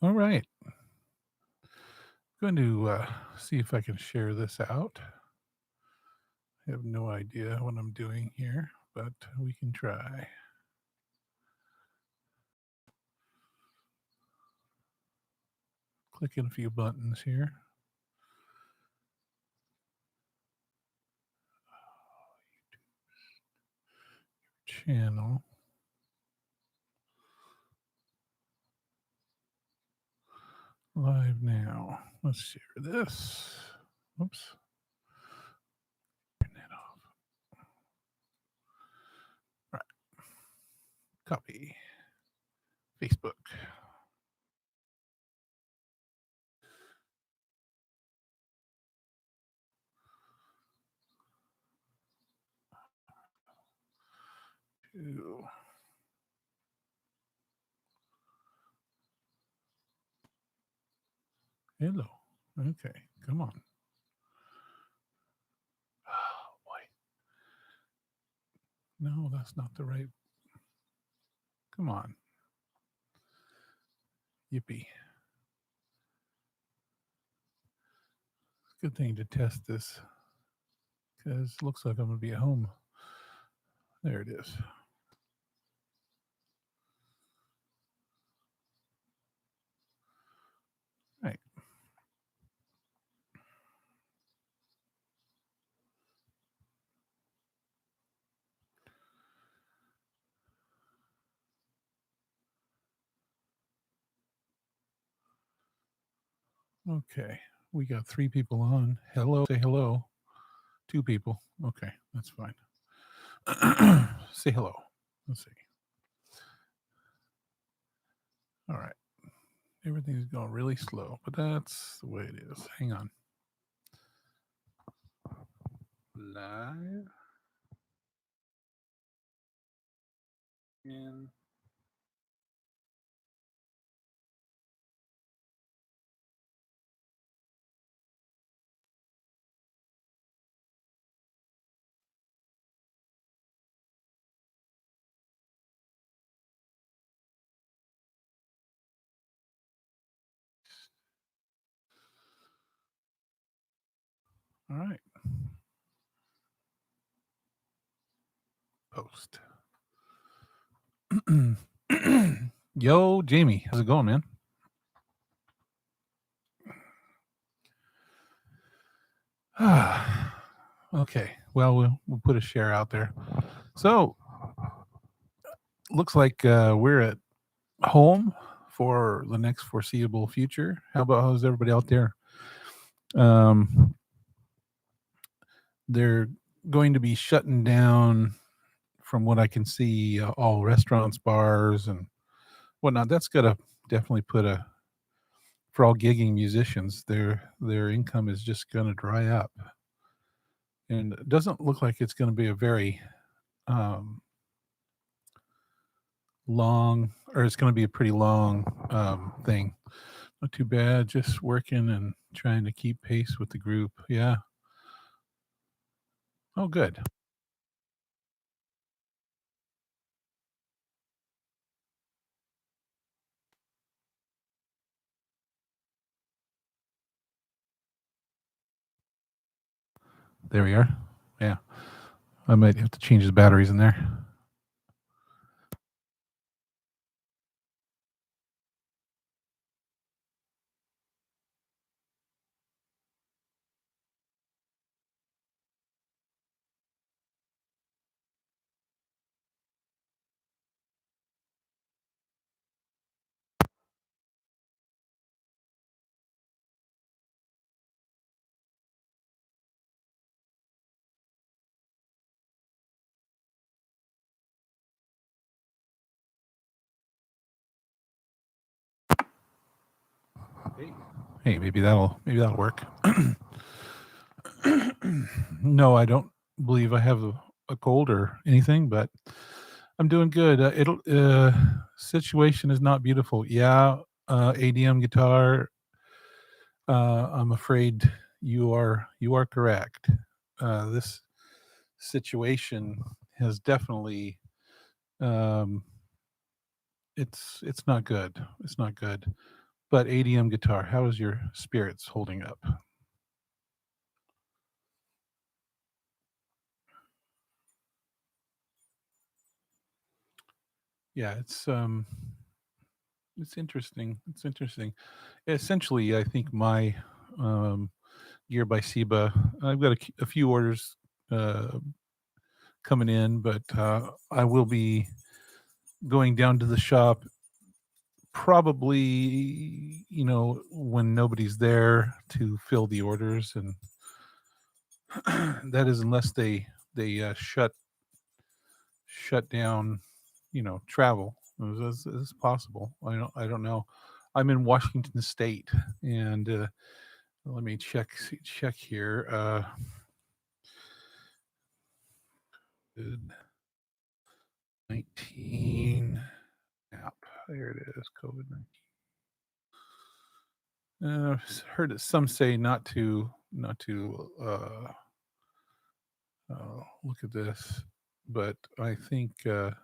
All right. Going to see if I can share this out. I have no idea what I'm doing here, but we can try. Clicking a few buttons here. Channel. Live now. Let's share this. Oops. Turn that off. All right. Copy. Facebook. Two. Hello. Okay. Come on. Oh, boy. No, that's not the right. Come on. Yippee. Good thing to test this because it looks like I'm going to be at home. There it is. Right. Okay. We got 3 people on. Hello. Say hello. 2 people. Okay. That's fine. Say hello. Let's see. All right. Everything's going really slow, but that's the way it is. Hang on. Live in. All right. Post. Yo, Jamie. How's it going, man? Okay. Well, we'll put a share out there. So, looks like we're at home for the next foreseeable future. How's everybody out there? Um, they're going to be shutting down, from what I can see, all restaurants, bars, and whatnot. That's gonna definitely put a for all gigging musicians. Their income is just gonna dry up, and it doesn't look like it's going to be a very um, long, or it's going to be a pretty long thing. Not too bad. Just working and trying to keep pace with the group. Yeah. Oh, good. There we are. Yeah. I might have to change the batteries in there. Hey, maybe that'll work. No, I don't believe I have a cold or anything, but I'm doing good. It'll situation is not beautiful. Yeah, ADM guitar. I'm afraid you are correct. This situation has definitely um, it's not good. It's not good. But ADM guitar, how is your spirits holding up? Yeah, it's interesting. It's interesting. Essentially, I think my um, gear by Seba, I've got a few orders uh, coming in, but I will be going down to the shop probably, when nobody's there to fill the orders, and that is unless they shut down, travel. Is possible. I don't know. I'm in Washington State, and let me check here. COVID-19 app. There it is. COVID-19. Heard it, some say not to look at this, but I think the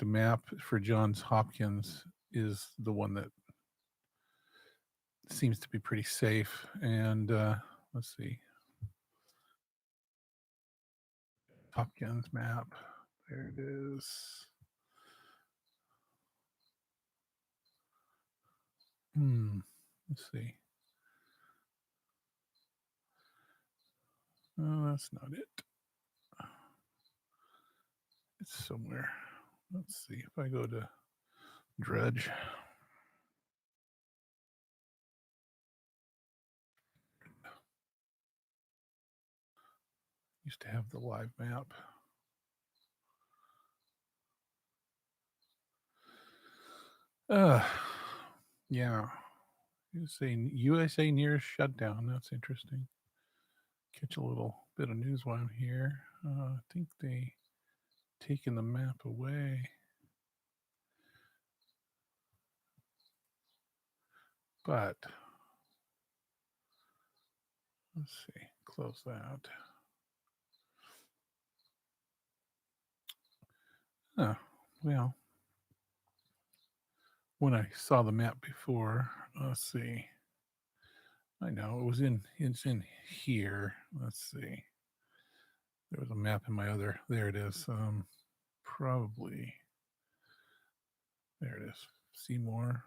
map for Johns Hopkins is the one that seems to be pretty safe. And let's see, Hopkins map. There it is. Let's see. Oh, that's not it. It's somewhere. Let's see if I go to Dredge. Used to have the live map. Uh, yeah. USA near shutdown. That's interesting. Catch a little bit of news while I'm here. I think they taken the map away. But let's see. Close that. Oh, well, when I saw the map before, let's see. I know it's in here. Let's see. There was a map in my other. There it is. Probably. There it is. Seymour.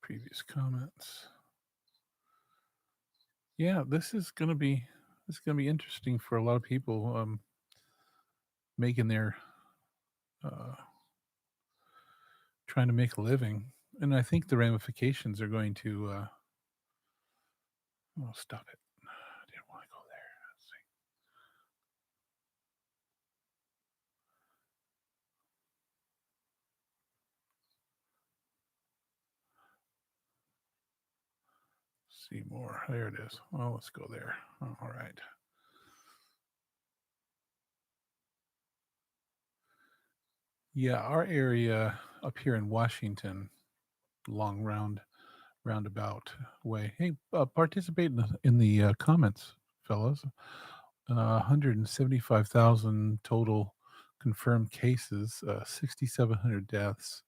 Previous comments. Yeah, this is gonna be interesting for a lot of people making their uh, trying to make a living, and I think the ramifications are going to. Oh, stop it! I didn't want to go there. Let's see more. There it is. Well, let's go there. Oh, all right. Yeah, our area up here in Washington, long roundabout way. Hey, participate in the comments, fellas. 175,000 total confirmed cases, 6,700 deaths.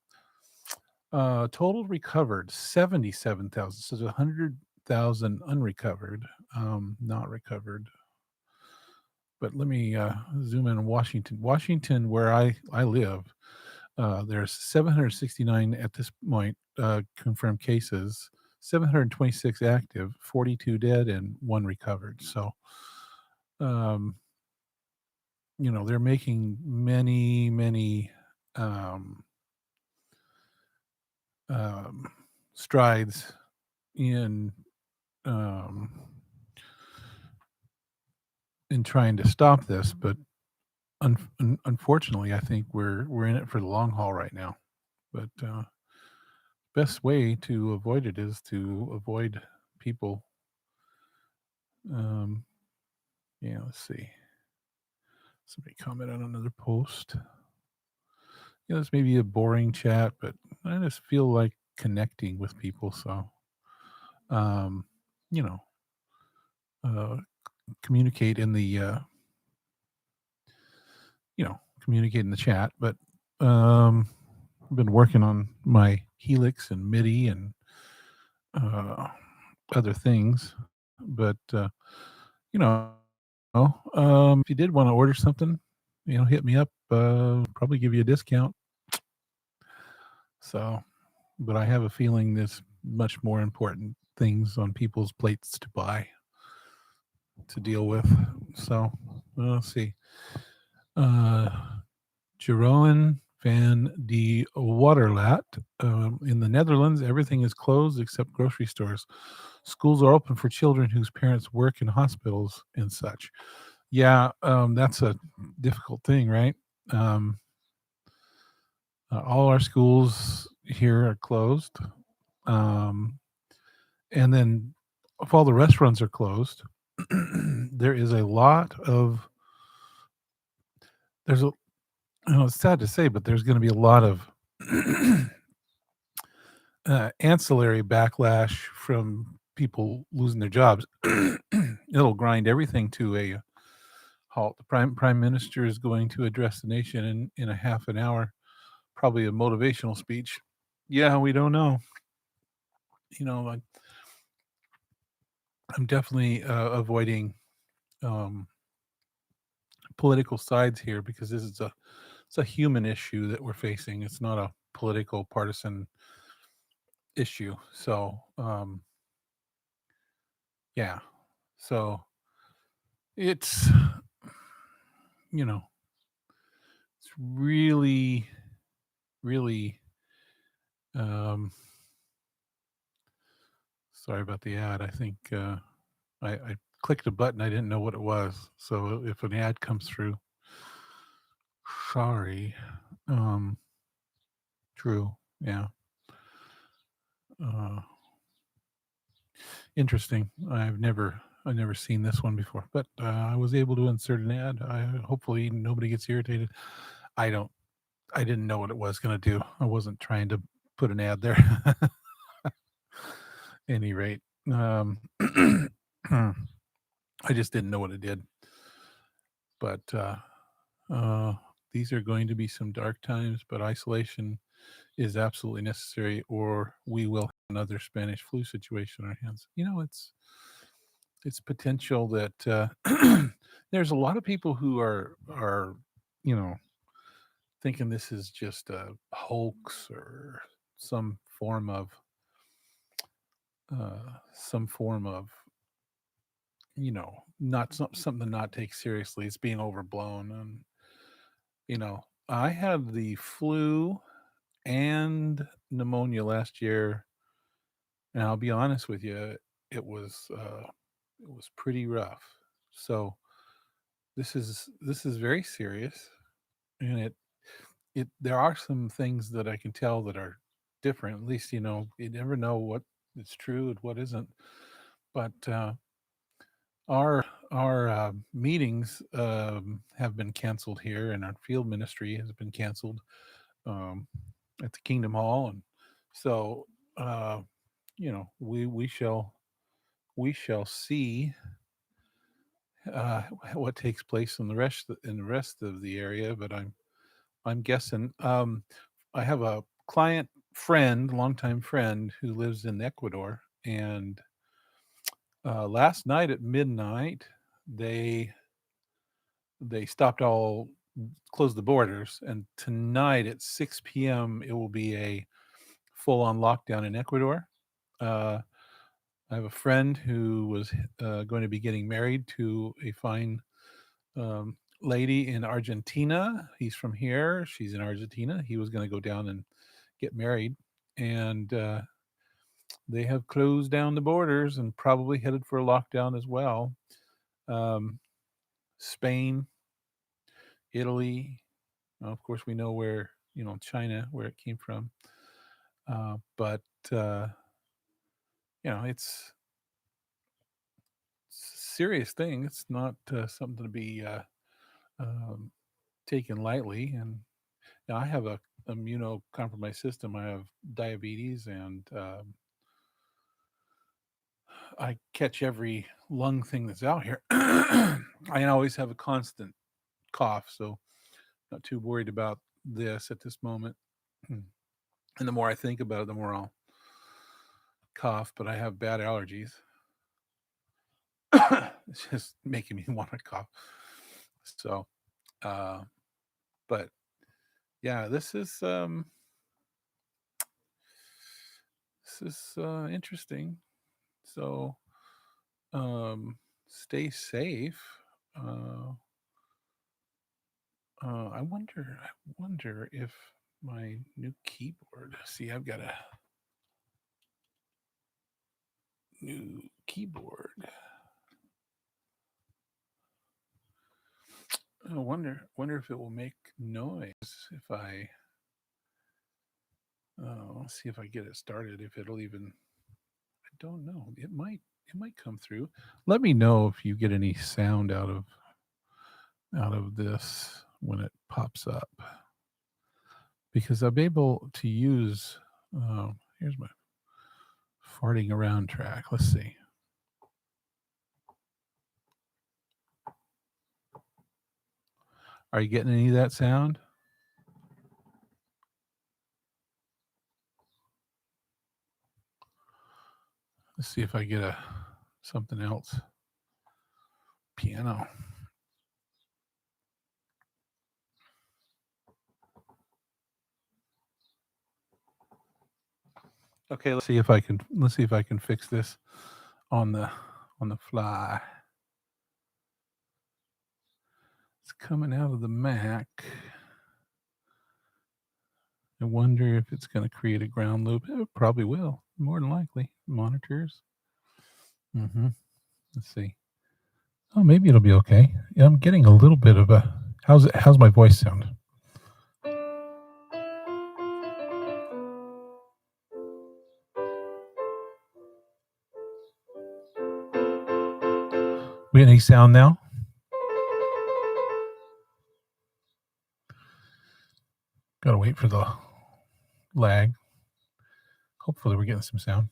Total recovered 77,000. So there's 100,000 unrecovered, not recovered. But let me zoom in on Washington. Washington, where I live, there's 769 at this point confirmed cases, 726 active, 42 dead, and one recovered. So, um, they're making many um, um, strides in um, trying to stop this, but unfortunately, I think we're in it for the long haul right now. But best way to avoid it is to avoid people. Um, yeah, let's see. Somebody comment on another post. This may be a boring chat, but I just feel like connecting with people. So um, you know, uh, communicate in the communicate in the chat. But I've been working on my Helix and MIDI and uh, other things. But you know, if you did want to order something, hit me up. Probably give you a discount. So, but I have a feeling there's much more important things on people's plates to buy to deal with. So, let's see. Uh, Jeroen van de Waterlat. In the Netherlands, everything is closed except grocery stores. Schools are open for children whose parents work in hospitals and such. Yeah, that's a difficult thing, right? Um, all our schools here are closed. Um, and then if all the restaurants are closed, there is a lot of there's a it's sad to say, but there's going to be a lot of ancillary backlash from people losing their jobs. It'll grind everything to a halt. The prime minister is going to address the nation in a half an hour, probably a motivational speech. Yeah, we don't know. I'm definitely avoiding um, political sides here because this is a human issue that we're facing. It's not a political partisan issue. So yeah, so it's you know it's really really um, sorry about the ad. I think I clicked a button. I didn't know what it was. So if an ad comes through, sorry. Um, True. Yeah. Uh, Interesting. I've never seen this one before, but I was able to insert an ad. Hopefully nobody gets irritated. I don't. I didn't know what it was going to do. I wasn't trying to put an ad there. Any rate, I just didn't know what it did. But uh, these are going to be some dark times. But isolation is absolutely necessary, or we will have another Spanish flu situation on our hands. It's potential that there's a lot of people who are you know thinking this is just a hoax or some form of some form of not something to not take seriously. It's being overblown. And I had the flu and pneumonia last year, and I'll be honest with you, it was uh, it was pretty rough. So this is very serious, and it there are some things that I can tell that are different. At least you never know what is true and what isn't. But our meetings have been canceled here, and our field ministry has been canceled um, at the Kingdom Hall, and so uh, we shall see what takes place in the rest of the area. But I'm guessing. I have a client friend, longtime friend, who lives in Ecuador, and last night at midnight, they they stopped all closed the borders, and tonight at 6 p.m. it will be a full-on lockdown in Ecuador. Uh, I have a friend who was going to be getting married to a fine lady in Argentina. He's from here. She's in Argentina. He was going to go down and get married, and they have closed down the borders and probably headed for a lockdown as well. Um, Spain, Italy, of course, we know where China, where it came from. But uh, it's a serious thing. It's not something to be um, taken lightly. And I have a immunocompromised system. I have diabetes and I catch every lung thing that's out here. I always have a constant cough, so not too worried about this at this moment. And the more I think about it, the more I'll cough, but I have bad allergies. It's just making me want to cough. So, uh, but yeah, this is interesting. So, um, stay safe. Uh, I wonder if my new keyboard. See, I've got a new keyboard. I wonder if it will make noise if I. Let's see if I get it started. If it'll even. I don't know. It might. It might come through. Let me know if you get any sound out of this when it pops up, because I'm able to use. Here's my farting around track. Let's see. Are you getting any of that sound? Let's see if I get something else. Piano. Okay, let's see if I can fix this on the fly. It's coming out of the Mac. I wonder if it's going to create a ground loop. It probably will, more than likely. Monitors. Let's see. Oh, maybe it'll be okay. Yeah, I'm getting a little bit of a. How's my voice sound? We got any sound now? Gotta wait for the lag. Hopefully, we're getting some sound.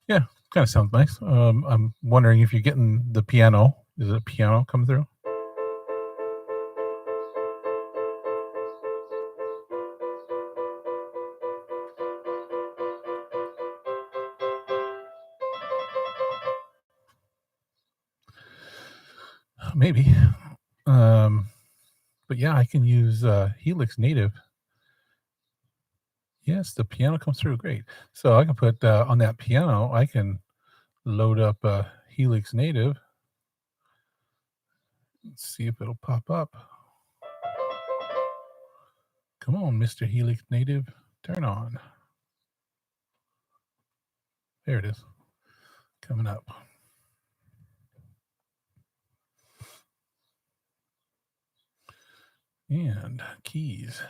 Yeah, kind of sounds nice. I'm wondering if you're getting the piano. Is it a piano come through? Maybe. But yeah, I can use HELIX native. Yes, the piano comes through great. So I can put on that piano, I can load up HELIX native. Let's see if it'll pop up. Come on, Mr. HELIX native, turn on. There it is, coming up. And keys.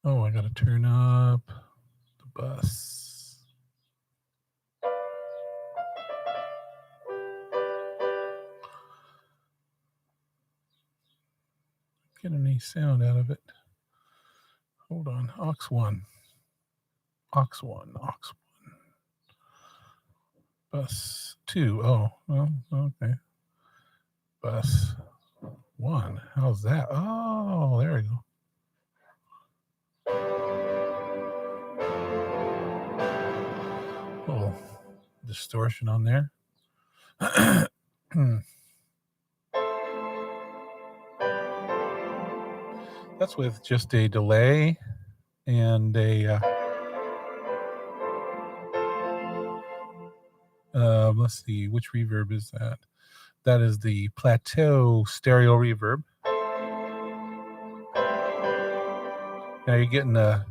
Oh, I got to turn up the bus. Get any sound out of it. Hold on, aux 1. Aux 1, aux 1. Bus 2. Oh, well, okay. Bus 1. How's that? Oh, there we go. Little distortion on there. That's with just a delay and a let's see, which reverb is that? That is the plateau stereo reverb. Now you're getting a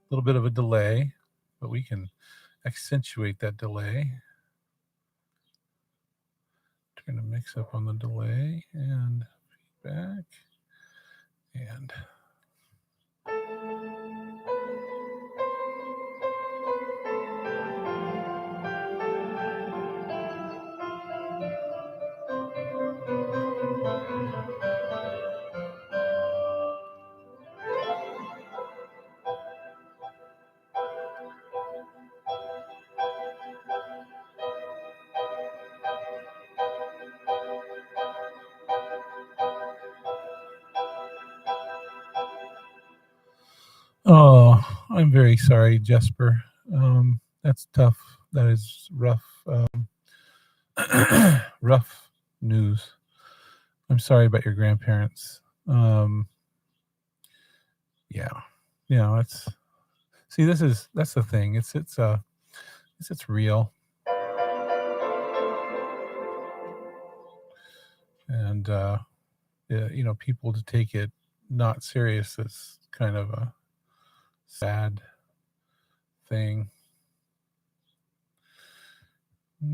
little bit of a delay, but we can accentuate that delay. Turn the mix up on the delay and feedback. And oh, I'm very sorry, Jesper. That's tough. That is rough. Rough news. I'm sorry about your grandparents. Yeah, it's see. That's the thing. It's real, and people to take it not serious is kind of a sad thing. Yes.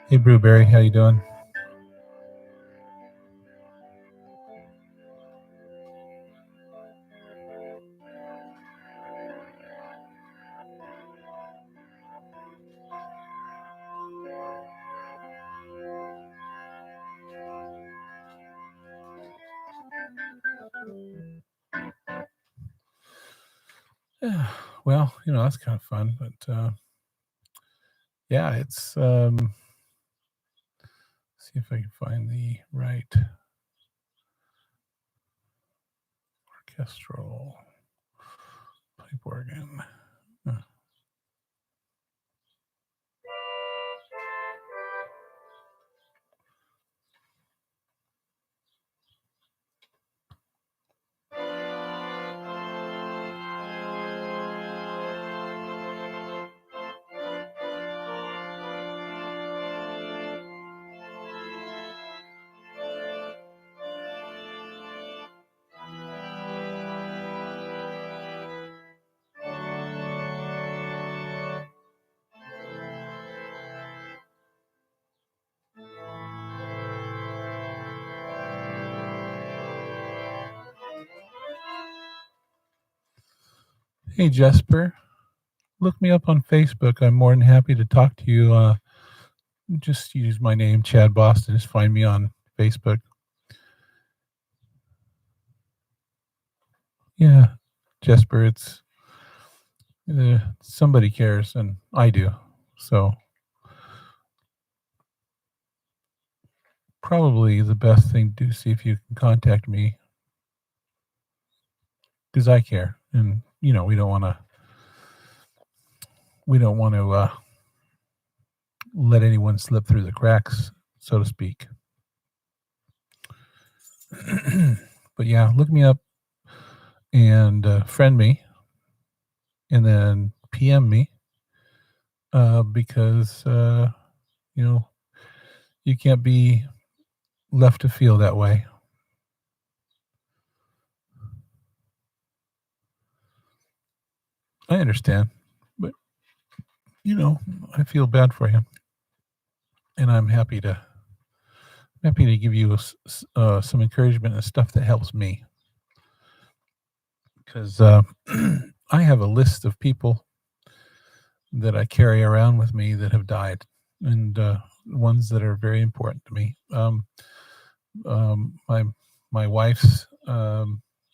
Hey, Brewberry, how you doing? Yeah, well, that's kind of fun, but yeah, it's see if I can find the right orchestral pipe organ. Hey, Jesper, look me up on Facebook. I'm more than happy to talk to you. Just use my name, Chad Boston. Just find me on Facebook. Yeah, Jesper, it's somebody cares, and I do. So probably the best thing to do is see if you can contact me because I care, and we don't want to let anyone slip through the cracks, so to speak. But yeah, look me up and friend me, and then PM me because you can't be left to feel that way. I understand, but I feel bad for you, and I'm happy to give you some encouragement and stuff that helps me because I have a list of people that I carry around with me that have died, and ones that are very important to me. My wife's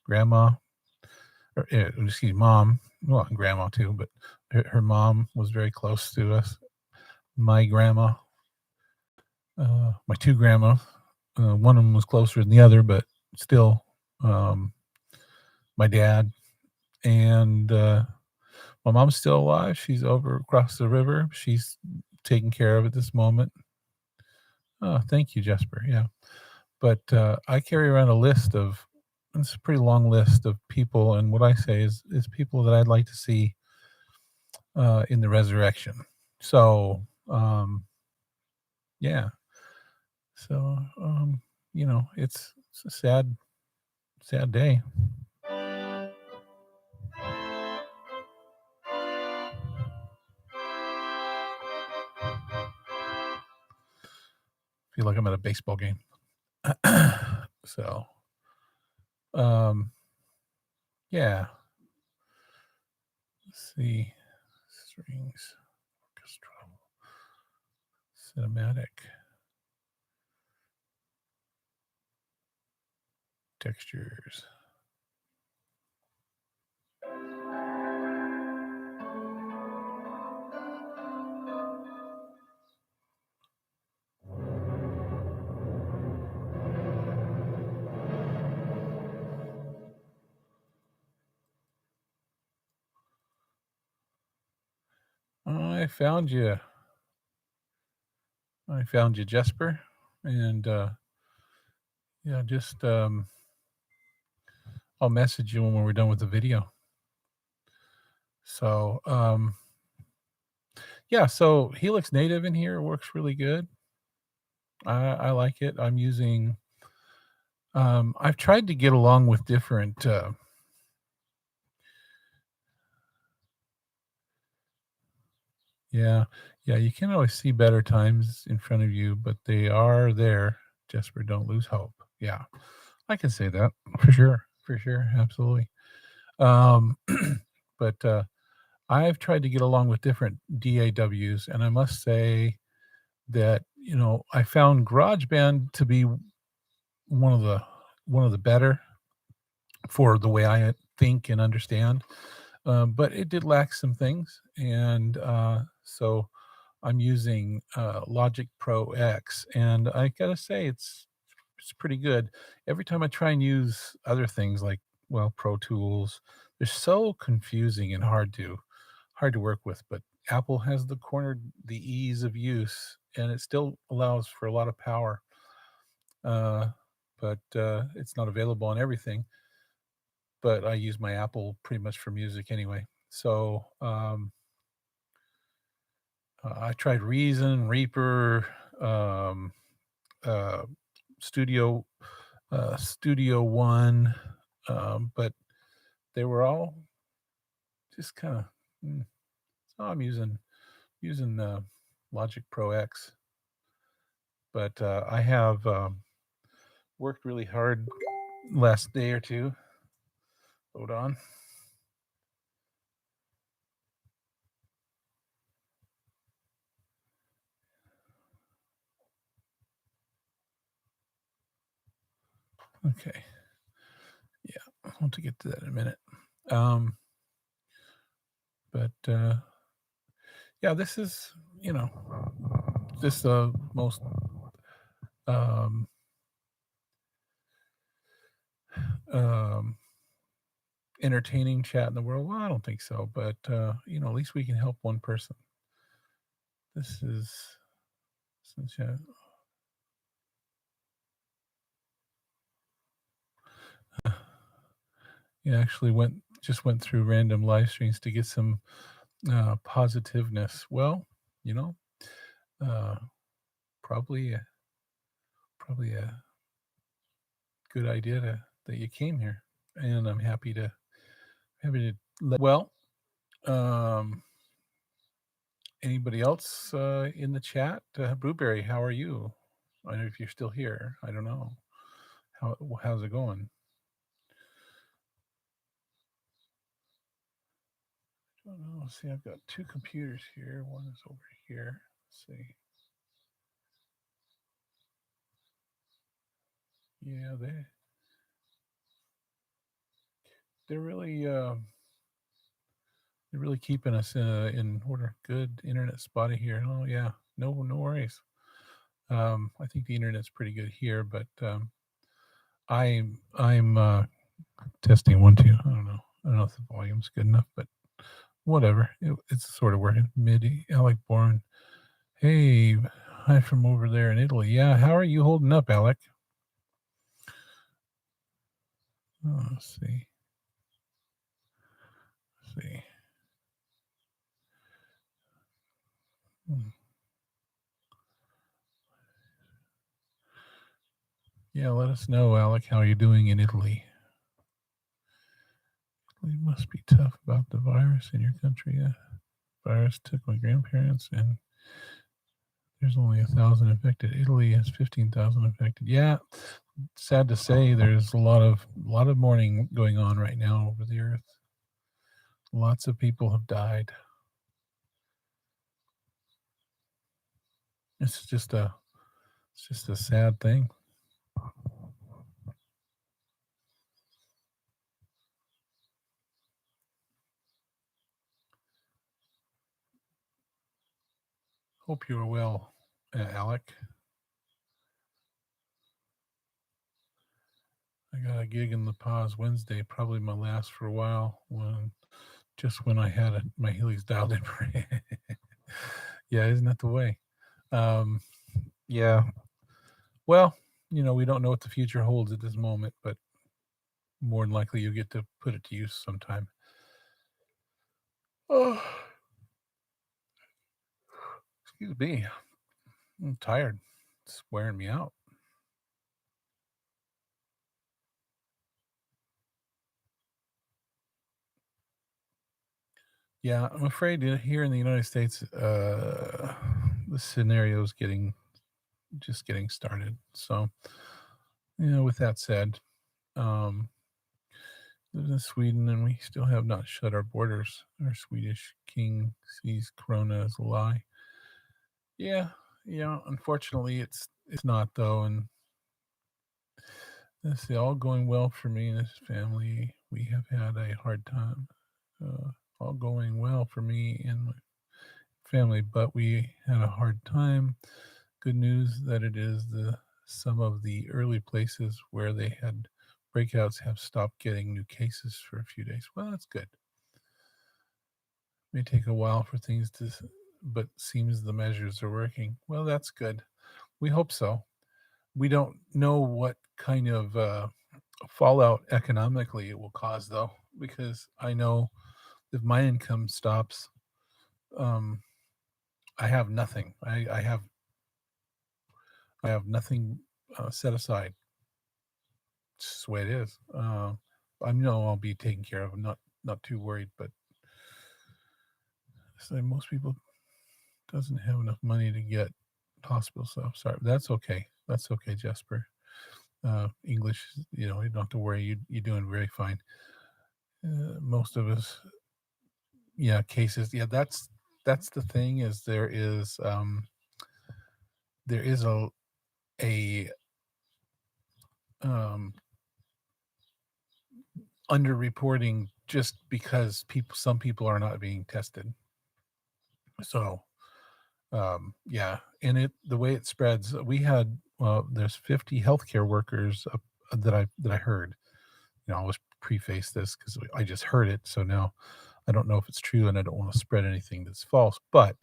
grandma, or mom, well, grandma too, but her mom was very close to us. My grandma, my two grandmas, one of them was closer than the other, but still, my dad, and my mom's still alive. She's over across the river. She's taken care of at this moment. Oh, thank you, Jesper. Yeah. But I carry around a list of it's a pretty long list of people, and what I say is people that I'd like to see in the resurrection. So yeah, so it's a sad day. Feel like I'm at a baseball game. So um, yeah, let's see, strings, orchestral, cinematic, textures. I found you. I found you, Jesper, and yeah, just I'll message you when we're done with the video. So yeah, so Helix Native in here works really good. I like it. I'm using. I've tried to get along with different. Yeah, yeah. You can't always see better times in front of you, but they are there. Jesper, don't lose hope. Yeah, I can say that for sure, absolutely. Um, but I've tried to get along with different DAWs, and I must say that I found GarageBand to be one of the one of the better for the way I think and understand, but it did lack some things, and so I'm using Logic Pro X, and I gotta say it's pretty good. Every time I try and use other things like Pro Tools, they're so confusing and hard to work with. But Apple has the ease of use, and it still allows for a lot of power. Uh, but it's not available on everything. But I use my Apple pretty much for music anyway. So I tried Reason, Reaper, um, uh, Studio, Studio One, but they were all just kind of. So I'm using Logic Pro X, but I have worked really hard last day or two. Hold on. Okay. Yeah, I want to get to that in a minute. Um, but yeah, this is this most um, um, entertaining chat in the world. Well, I don't think so, but at least we can help one person. This is since you actually went through random live streams to get some positiveness. Well, you know, uh, probably probably a good idea that you came here, and I'm happy to let. Well, um, anybody else in the chat? Blueberry, how are you? I know if you're still here. I don't know how's it going. I don't know. See, I've got two computers here. One is over here. Let's see. Yeah, they're really they're really keeping us in order. Good internet spotty here. Oh yeah, no worries. I think the internet's pretty good here, but I'm testing 1 2. I don't know. I don't know if the volume's good enough, but whatever. It's sort of working. MIDI. I like Born. Hey, hi from over there in Italy. Yeah, how are you holding up, Alec? Oh, let's see. Let's see. Hmm. Yeah, let us know, Alec, how you're doing in Italy. It must be tough about the virus in your country. Yeah, virus took my grandparents, and there's only 1,000 infected. Italy has 15,000 infected. Yeah, sad to say, there's a lot of mourning going on right now over the earth. Lots of people have died. It's just a it's just a sad thing. Hope you are well, Alec. I got a gig in La Paz Wednesday, probably my last for a while. When I had my HELIX dialed in. Yeah, isn't that the way? Um, yeah. Well, we don't know what the future holds at this moment, but more than likely you'll get to put it to use sometime. Oh, excuse me. I'm tired. It's wearing me out. Yeah, I'm afraid here in the United States, the scenario is getting started. So, with that said, um, lives in Sweden, and we still have not shut our borders. Our Swedish king sees Corona as a lie. Yeah, yeah. Unfortunately, it's not though, and this is all going well for me and this family. We have had a hard time. All going well for me and my family, but we had a hard time. Good news that it is the some of the early places where they had breakouts have stopped getting new cases for a few days. Well, that's good. May take a while for things but seems the measures are working. Well, that's good. We hope so. We don't know what kind of fallout economically it will cause, though, because I know if my income stops, um, I have nothing. I have nothing set aside. It's just the way it is. I know I'll be taken care of. I'm not too worried, but most people doesn't have enough money to get hospital stuff. Sorry, that's okay. That's okay, Jesper. English, you don't have to worry. You're doing very fine. Most of us, yeah, cases. Yeah, that's the thing is there is a um, underreporting just because some people are not being tested. So yeah, and the way it spreads, we had there's 50 healthcare workers that I heard. I always preface this because I just heard it, so now I don't know if it's true, and I don't want to spread anything that's false. But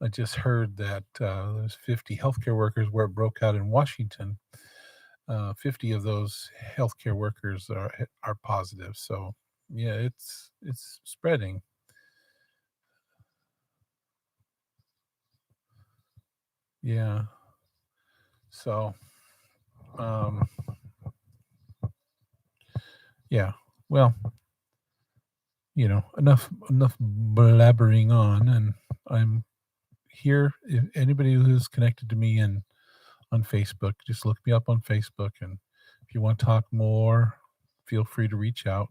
I just heard that there's 50 healthcare workers where it broke out in Washington. 50 of those healthcare workers are positive. So yeah, it's spreading. Yeah. So um, yeah. Well, enough blabbering on, and I'm here. If anybody who's connected to me and on Facebook, just look me up on Facebook, and if you want to talk more, feel free to reach out.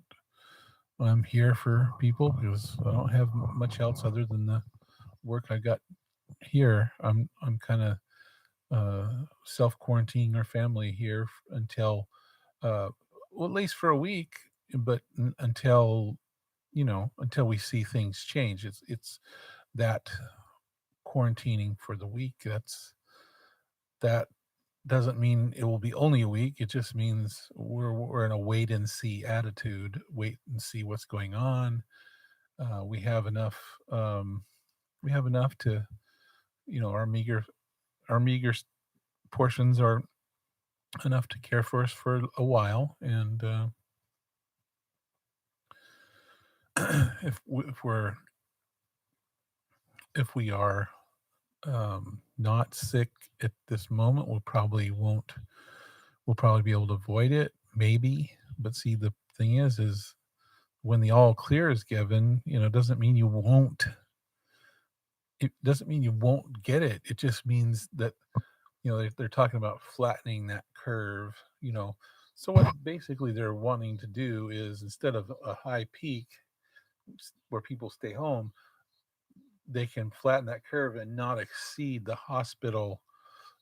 I'm here for people because I don't have much else other than the work I got here. I'm kind of self quarantining our family here until, well, at least for a week, but until we see things change. It's that quarantining for the week. That doesn't mean it will be only a week. It just means we're in a wait and see attitude. Wait and see what's going on. We have enough. We have enough our meager portions are enough to care for us for a while, and if we are not sick at this moment, we'll probably be able to avoid it, maybe. But see, the thing is when the all clear is given, it doesn't mean you won't get it. It just means that they're talking about flattening that curve. So what basically they're wanting to do is, instead of a high peak where people stay home, they can flatten that curve and not exceed the hospital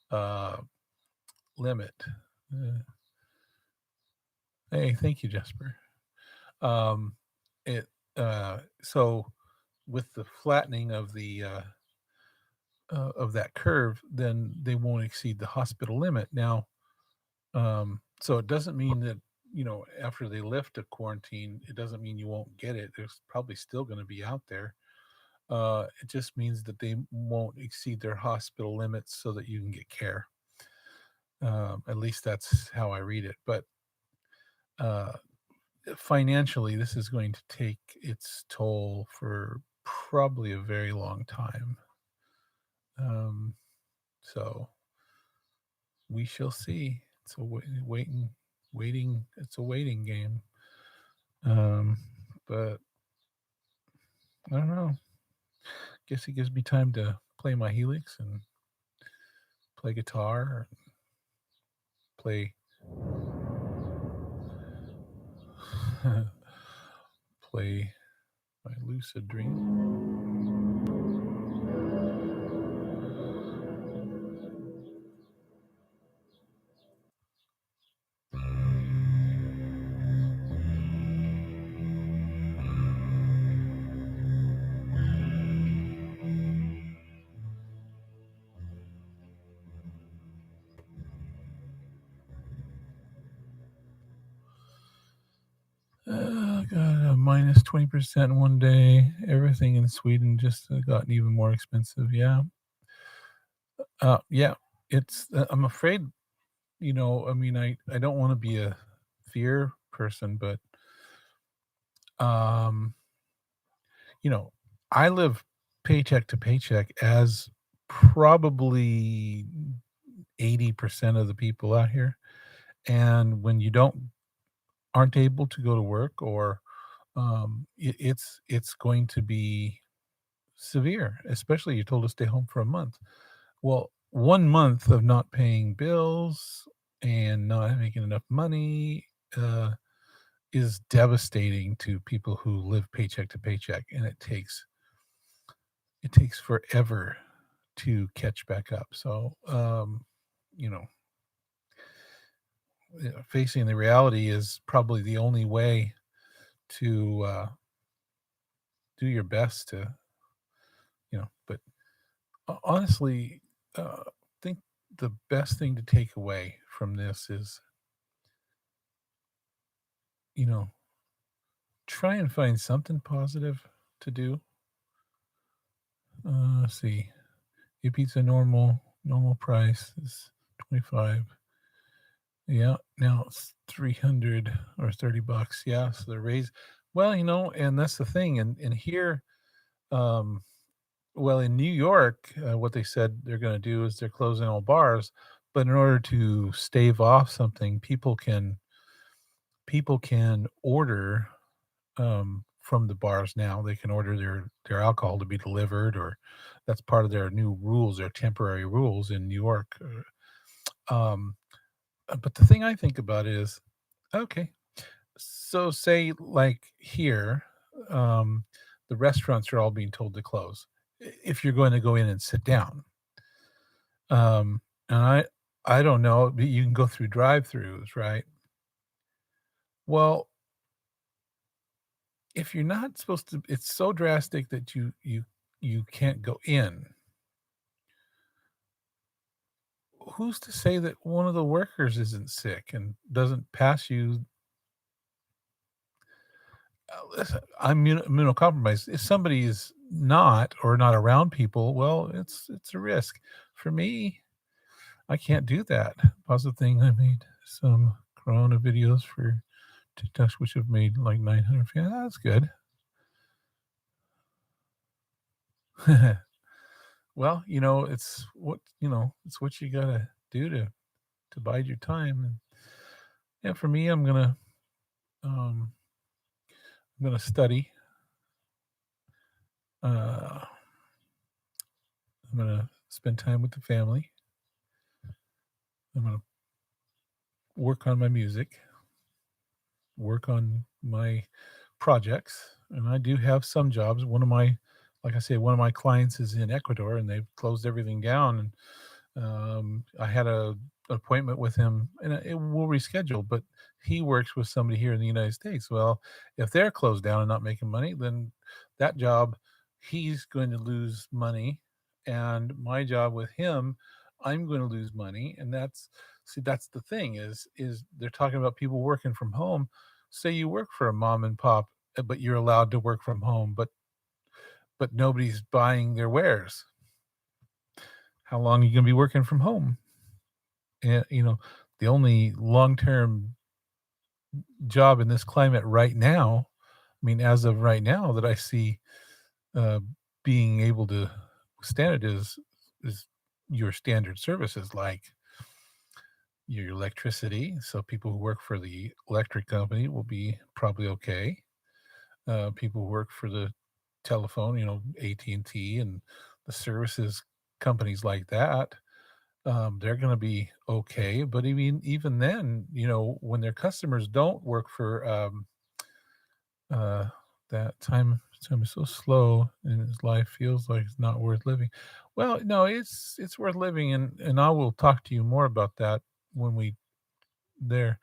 uh, limit. Uh, hey, thank you, Jesper. Um, it so with the flattening of that curve, then they won't exceed the hospital limit. Now, so it doesn't mean that after they lift a quarantine, it doesn't mean you won't get it. There's probably still going to be out there. It just means that they won't exceed their hospital limits so that you can get care. At least that's how I read it. But uh, financially, this is going to take its toll for probably a very long time. Um, so we shall see. It's a waiting. It's a waiting game. Um, but I don't know. Guess it gives me time to play my Helix and play guitar, and play play my lucid dream. Got a minus 20% one day. Everything in Sweden just gotten even more expensive. Yeah. Yeah. It's, I'm afraid, I mean, I don't want to be a fear person, but, um, you know, I live paycheck to paycheck, as probably 80% of the people out here. And when you aren't able to go to work, or it's going to be severe, especially you told to stay home for a month. Well, 1 month of not paying bills and not making enough money is devastating to people who live paycheck to paycheck, and it takes forever to catch back up. So, you know, facing the reality is probably the only way to do your best to, but honestly, I think the best thing to take away from this is, you know, try and find something positive to do. Let's see. Your pizza normal price is 25. Yeah, now it's 300 or $30. Yeah, so they're raised. Well, and that's the thing. And here, um, well, in New York, what they said they're going to do is they're closing all bars, but in order to stave off something, people can order from the bars now. They can order their alcohol to be delivered, or that's part of their new rules, their temporary rules in New York. Um, but the thing I think about is, okay, so say like here, um, the restaurants are all being told to close if you're going to go in and sit down. And I don't know, but you can go through drive-throughs, right? Well, if you're not supposed to, it's so drastic that you can't go in. Who's to say that one of the workers isn't sick and doesn't pass you? Listen, I'm immunocompromised. If somebody is not or not around people, well, it's a risk. For me, I can't do that. Positive thing, I made some Corona videos for TikToks, which have made like 900. Yeah, that's good. Well, it's what you gotta do to bide your time. And yeah, for me, um, I'm gonna study. Uh, I'm gonna spend time with the family. I'm gonna work on my music, work on my projects, and I do have some jobs. Like I say, one of my clients is in Ecuador, and they've closed everything down. And I had an appointment with him, and it will reschedule. But he works with somebody here in the United States. Well, if they're closed down and not making money, then that job, he's going to lose money, and my job with him, I'm going to lose money. And that's the thing is they're talking about people working from home. Say you work for a mom and pop, but you're allowed to work from home, but nobody's buying their wares. How long are you going to be working from home? And the only long-term job in this climate right now, I mean, as of right now, that I see uh, being able to withstand it is your standard services like your electricity. So people who work for the electric company will be probably okay. People who work for the telephone, AT&T and T and the services companies like that, they're going to be okay. But even then, when their customers don't work for uh, that time is so slow, and his life feels like it's not worth living. Well, no, it's worth living, and I will talk to you more about that when we there.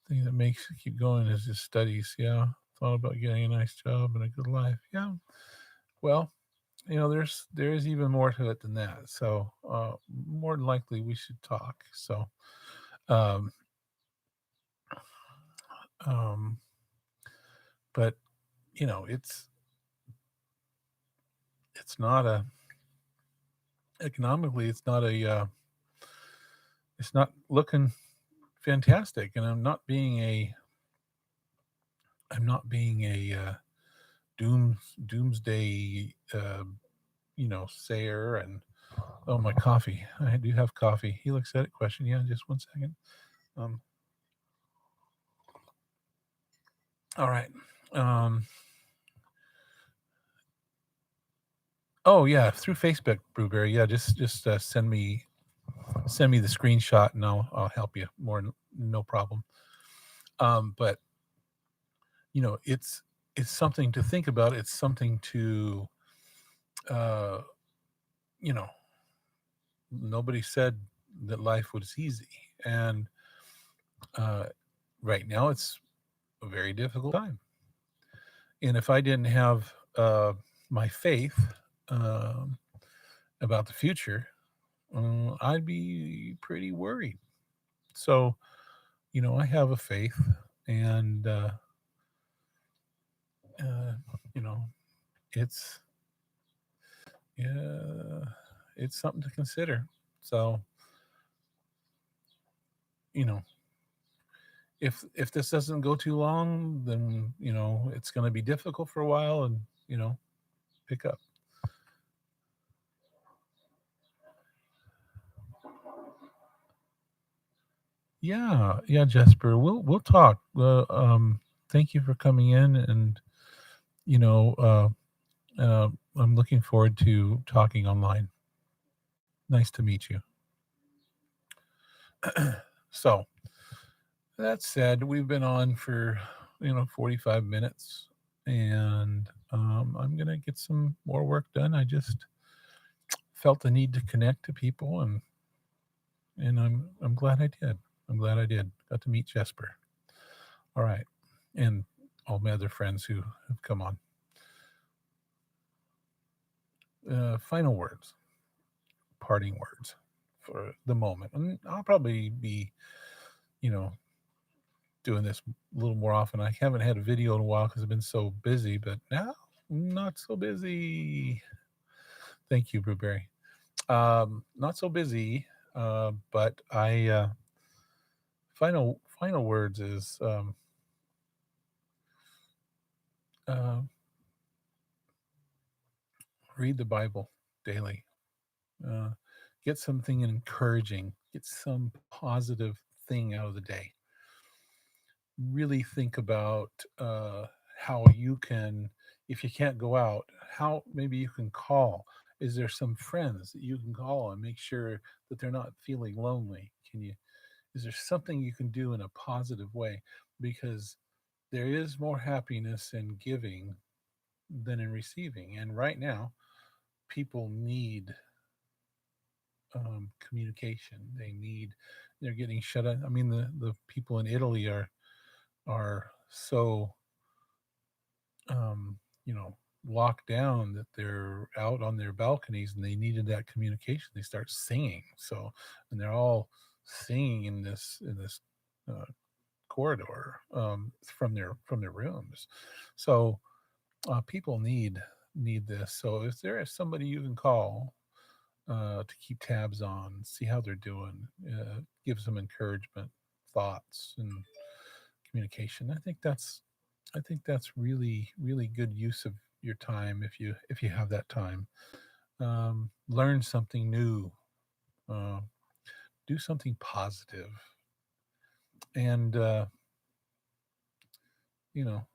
Thing that makes you keep going is just studies. Yeah, thought about getting a nice job and a good life. Yeah, well, there is even more to it than that. So more than likely, we should talk. So um, um, but it's not a economically, it's not looking fantastic. And I'm not being a doomsday sayer. And oh, my coffee, I do have coffee. HELIX edit question. Yeah, just 1 second. um all right. um oh yeah, through Facebook, Brewberry. Yeah, just send me the screenshot, and I'll help you more. No problem. But it's something to think about. It's something to uh you know nobody said that life was easy. And uh right now it's a very difficult time. And if I didn't have my faith um about the future, I'd be pretty worried. So I have a faith. And uh you know it's uh, it's something to consider. So you know if this doesn't go too long, then it's going to be difficult for a while, and pick up. Yeah, yeah, Jesper, we'll talk. Thank you for coming in. And you know I'm looking forward to talking online. Nice to meet you. So that said, we've been on for 45 minutes, and I'm gonna get some more work done. I just felt the need to connect to people, and I'm glad I did. I'm glad I did. Got to meet Jesper. All right, and all my other friends who have come on. Final words, parting words for the moment. And I'll probably be, you know, doing this a little more often. I haven't had a video in a while because I've been so busy, but now Not so busy. Thank you, Blueberry. Not so busy, but final words is uh, read the Bible daily. Uh, get something encouraging. Get some positive thing out of the day. Really think about how you can, if you can't go out, how maybe you can call. Is there some friends that you can call and make sure that they're not feeling lonely? Can you? Is there something you can do in a positive way? Because there is more happiness in giving than in receiving. And right now, people need communication. They're getting shut out. I mean, the people in Italy are so um, you know, locked down that they're out on their balconies and they needed that communication. They start singing. So, and they're all singing in this uh, corridor from their rooms. So people need this. So if there is somebody you can call to keep tabs on, see how they're doing, give some encouragement, thoughts, and communication. I think that's really good use of your time if you have that time. Learn something new, uh, do something positive, and you know,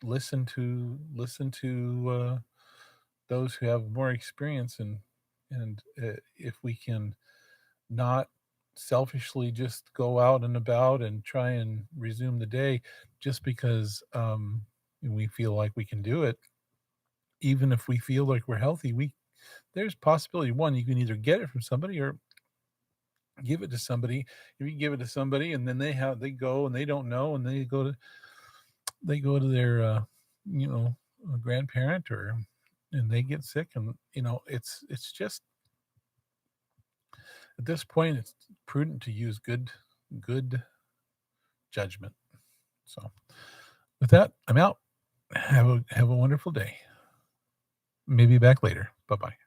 listen to those who have more experience, and if we can not selfishly just go out and about and try and resume the day just because we feel like we can do it, even if we feel like we're healthy, we there's possibility one you can either get it from somebody or give it to somebody. If you give it to somebody and then they go and they don't know and they go to their you know grandparent or and they get sick, and it's just at this point it's prudent to use good judgment. So with that, I'm out. Have a wonderful day. Maybe back later. Bye bye.